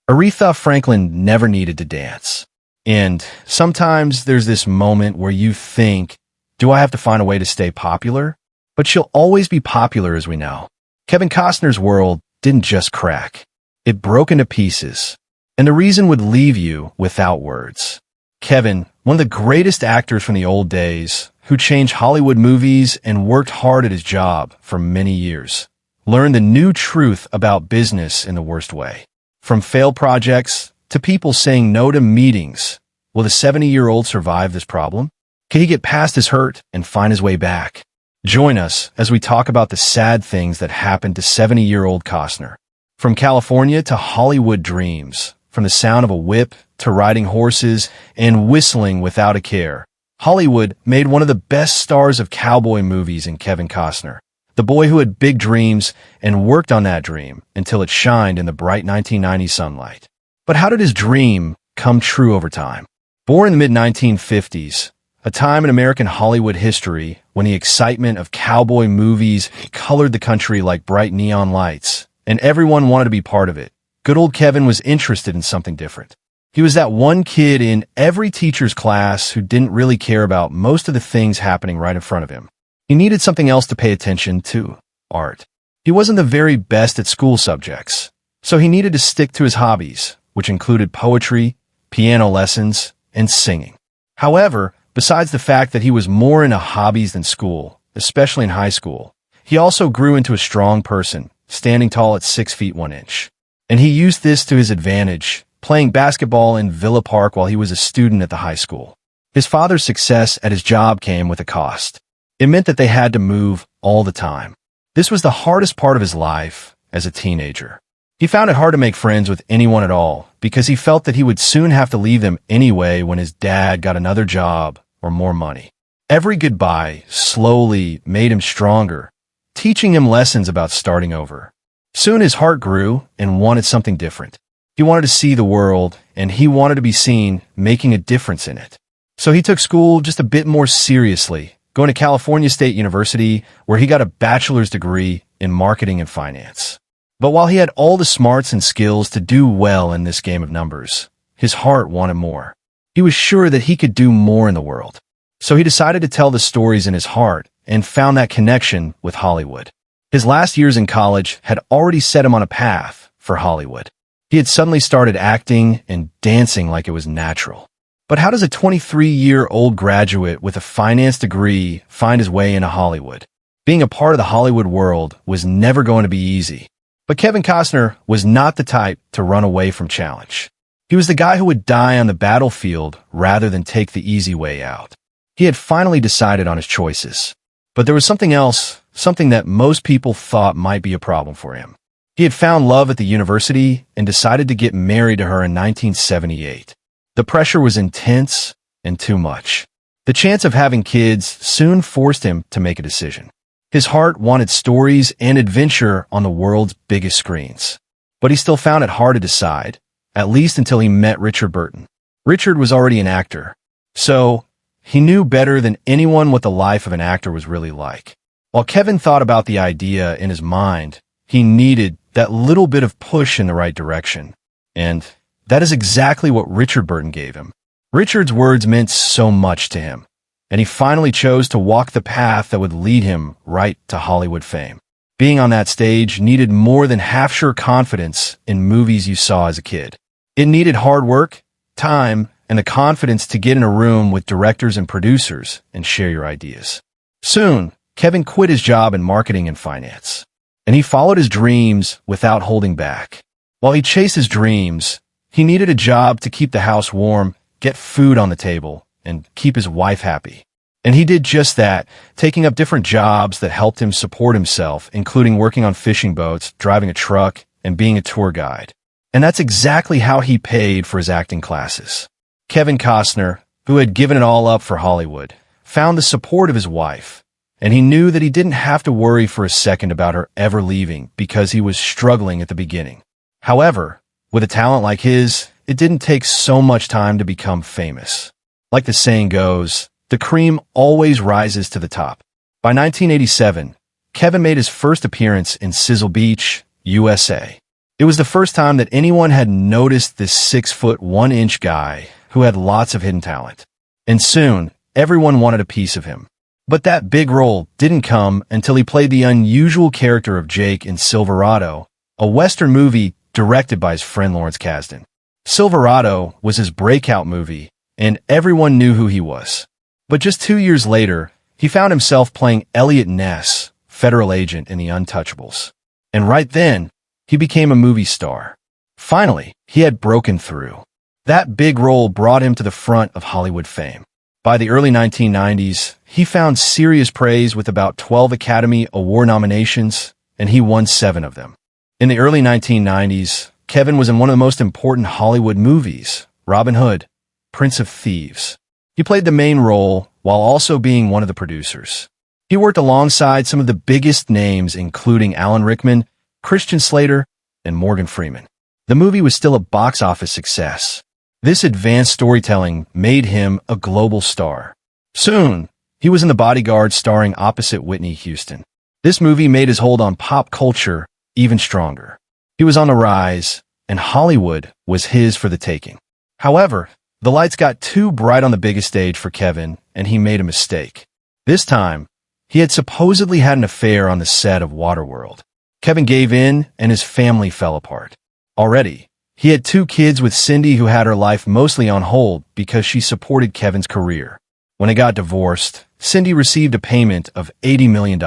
Aretha Franklin never needed to dance. And sometimes there's this moment where you think, do I have to find a way to stay popular? But she'll always be popular, as we know. Kevin Costner's world didn't just crack. It broke into pieces. And the reason would leave you without words. Kevin, one of the greatest actors from the old days, who changed Hollywood movies and worked hard at his job for many years, learned the new truth about business in the worst way. From failed projects to people saying no to meetings, will the 70-year-old survive this problem? Can he get past his hurt and find his way back? Join us as we talk about the sad things that happened to 70-year-old Costner. From California to Hollywood dreams, from the sound of a whip to riding horses and whistling without a care, Hollywood made one of the best stars of cowboy movies in Kevin Costner, the boy who had big dreams and worked on that dream until it shined in the bright 1990s sunlight. But how did his dream come true over time? Born in the mid-1950s, a time in American Hollywood history when the excitement of cowboy movies colored the country like bright neon lights, and everyone wanted to be part of it, good old Kevin was interested in something different. He was that one kid in every teacher's class who didn't really care about most of the things happening right in front of him. He needed something else to pay attention to: art. He wasn't the very best at school subjects, so he needed to stick to his hobbies, which included poetry, piano lessons, and singing. However, besides the fact that he was more into hobbies than school, especially in high school, he also grew into a strong person, standing tall at 6 feet 1 inch. And he used this to his advantage, playing basketball in Villa Park while he was a student at the high school. His father's success at his job came with a cost. It meant that they had to move all the time. This was the hardest part of his life as a teenager. He found it hard to make friends with anyone at all because he felt that he would soon have to leave them anyway when his dad got another job or more money. Every goodbye slowly made him stronger, teaching him lessons about starting over. Soon his heart grew and wanted something different. He wanted to see the world, and he wanted to be seen making a difference in it. So he took school just a bit more seriously, going to California State University, where he got a bachelor's degree in marketing and finance. But while he had all the smarts and skills to do well in this game of numbers, his heart wanted more. He was sure that he could do more in the world. So he decided to tell the stories in his heart and found that connection with Hollywood. His last years in college had already set him on a path for Hollywood. He had suddenly started acting and dancing like it was natural. But how does a 23-year-old graduate with a finance degree find his way into Hollywood? Being a part of the Hollywood world was never going to be easy. But Kevin Costner was not the type to run away from challenge. He was the guy who would die on the battlefield rather than take the easy way out. He had finally decided on his choices. But there was something else, something that most people thought might be a problem for him. He had found love at the university and decided to get married to her in 1978. The pressure was intense and too much. The chance of having kids soon forced him to make a decision. His heart wanted stories and adventure on the world's biggest screens. But he still found it hard to decide, at least until he met Richard Burton. Richard was already an actor, so he knew better than anyone what the life of an actor was really like. While Kevin thought about the idea in his mind, he needed that little bit of push in the right direction. And that is exactly what Richard Burton gave him. Richard's words meant so much to him, and he finally chose to walk the path that would lead him right to Hollywood fame. Being on that stage needed more than half-sure confidence in movies you saw as a kid. It needed hard work, time, and the confidence to get in a room with directors and producers and share your ideas. Soon, Kevin quit his job in marketing and finance, and he followed his dreams without holding back. While he chased his dreams, he needed a job to keep the house warm, get food on the table, and keep his wife happy. And he did just that, taking up different jobs that helped him support himself, including working on fishing boats, driving a truck, and being a tour guide. And that's exactly how he paid for his acting classes. Kevin Costner, who had given it all up for Hollywood, found the support of his wife, and he knew that he didn't have to worry for a second about her ever leaving because he was struggling at the beginning. However, with a talent like his, it didn't take so much time to become famous. Like the saying goes, the cream always rises to the top. By 1987, Kevin made his first appearance in Sizzle Beach, USA. It was the first time that anyone had noticed this 6 foot 1 inch guy who had lots of hidden talent. And soon, everyone wanted a piece of him. But that big role didn't come until he played the unusual character of Jake in Silverado, a Western movie directed by his friend Lawrence Kasdan. Silverado was his breakout movie, and everyone knew who he was. But just 2 years later, he found himself playing Elliot Ness, federal agent in The Untouchables. And right then, he became a movie star. Finally, he had broken through. That big role brought him to the front of Hollywood fame. By the early 1990s, he found serious praise with about 12 Academy Award nominations, and he won 7 of them. In the early 1990s, Kevin was in one of the most important Hollywood movies, Robin Hood, Prince of Thieves. He played the main role while also being one of the producers. He worked alongside some of the biggest names, including Alan Rickman, Christian Slater, and Morgan Freeman. The movie was still a box office success. This advanced storytelling made him a global star. Soon, he was in The Bodyguard starring opposite Whitney Houston. This movie made his hold on pop culture even stronger. He was on the rise, and Hollywood was his for the taking. However, the lights got too bright on the biggest stage for Kevin, and he made a mistake. This time, he had supposedly had an affair on the set of Waterworld. Kevin gave in, and his family fell apart. Already, he had 2 kids with Cindy, who had her life mostly on hold because she supported Kevin's career. When they got divorced, Cindy received a payment of $80 million.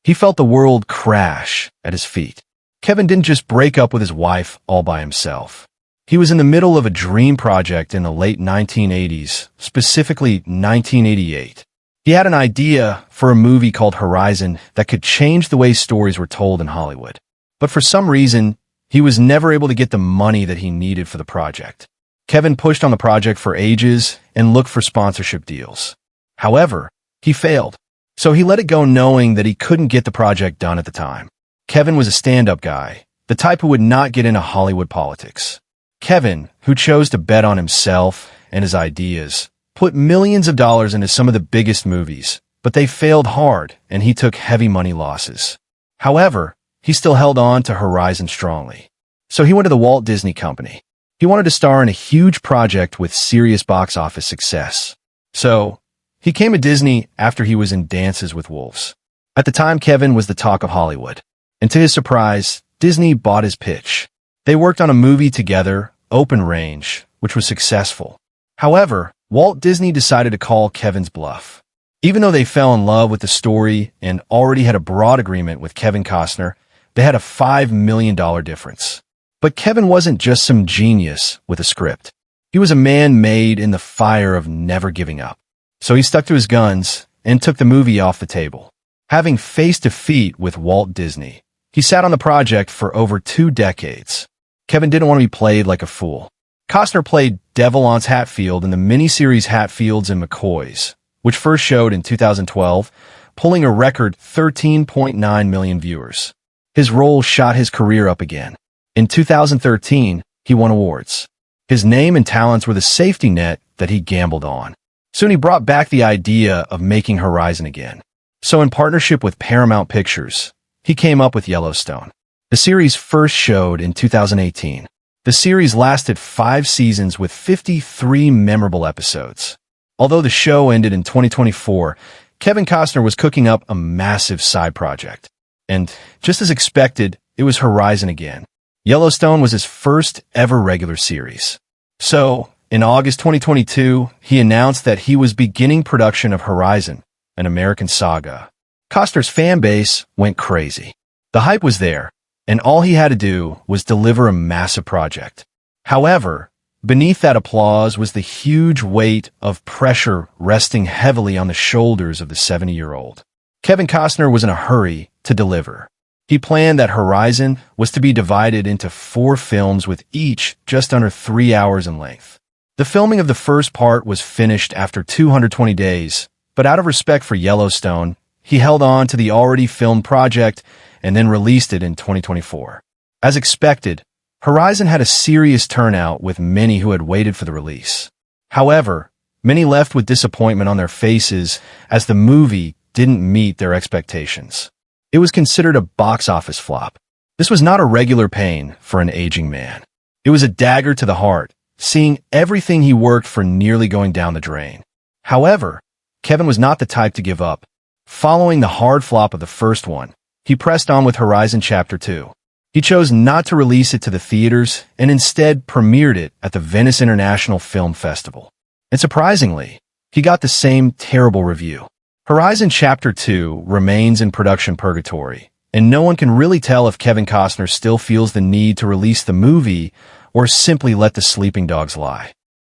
He felt the world crash at his feet. Kevin didn't just break up with his wife all by himself. He was in the middle of a dream project in the late 1980s, specifically 1988. He had an idea for a movie called Horizon that could change the way stories were told in Hollywood. But for some reason, he was never able to get the money that he needed for the project. Kevin pushed on the project for ages and looked for sponsorship deals. However, he failed. So he let it go, knowing that he couldn't get the project done at the time. Kevin was a stand-up guy, the type who would not get into Hollywood politics. Kevin, who chose to bet on himself and his ideas, put millions of dollars into some of the biggest movies, but they failed hard and he took heavy money losses. However, he still held on to Horizon strongly. So he went to the Walt Disney Company. He wanted to star in a huge project with serious box office success. So he came to Disney after he was in Dances with Wolves. At the time, Kevin was the talk of Hollywood. And to his surprise, Disney bought his pitch. They worked on a movie together, Open Range, which was successful. However, Walt Disney decided to call Kevin's bluff. Even though they fell in love with the story and already had a broad agreement with Kevin Costner, they had a $5 million difference. But Kevin wasn't just some genius with a script. He was a man made in the fire of never giving up. So he stuck to his guns and took the movie off the table. Having faced defeat with Walt Disney, he sat on the project for over 2 decades. Kevin didn't want to be played like a fool. Costner played Devil Anse Hatfield in the miniseries Hatfields and McCoys, which first showed in 2012, pulling a record 13.9 million viewers. His role shot his career up again. In 2013, he won awards. His name and talents were the safety net that he gambled on. Soon he brought back the idea of making Horizon again. So in partnership with Paramount Pictures, he came up with Yellowstone. The series first showed in 2018. The series lasted 5 seasons with 53 memorable episodes. Although the show ended in 2024, Kevin Costner was cooking up a massive side project. And just as expected, it was Horizon again. Yellowstone was his first ever regular series. So, in August 2022, he announced that he was beginning production of Horizon, an American saga. Costner's fan base went crazy. The hype was there, and all he had to do was deliver a massive project. However, beneath that applause was the huge weight of pressure resting heavily on the shoulders of the 70-year-old. Kevin Costner was in a hurry to deliver. He planned that Horizon was to be divided into 4 films with each just under 3 hours in length. The filming of the first part was finished after 220 days, but out of respect for Yellowstone, he held on to the already filmed project and then released it in 2024. As expected, Horizon had a serious turnout with many who had waited for the release. However, many left with disappointment on their faces as the movie didn't meet their expectations. It was considered a box office flop. This was not a regular pain for an aging man. It was a dagger to the heart, seeing everything he worked for nearly going down the drain. However, Kevin was not the type to give up. Following the hard flop of the first one, he pressed on with Horizon Chapter 2. He chose not to release it to the theaters and instead premiered it at the Venice International Film Festival. And surprisingly, he got the same terrible review. Horizon Chapter 2 remains in production purgatory, and no one can really tell if Kevin Costner still feels the need to release the movie or simply let the sleeping dogs lie.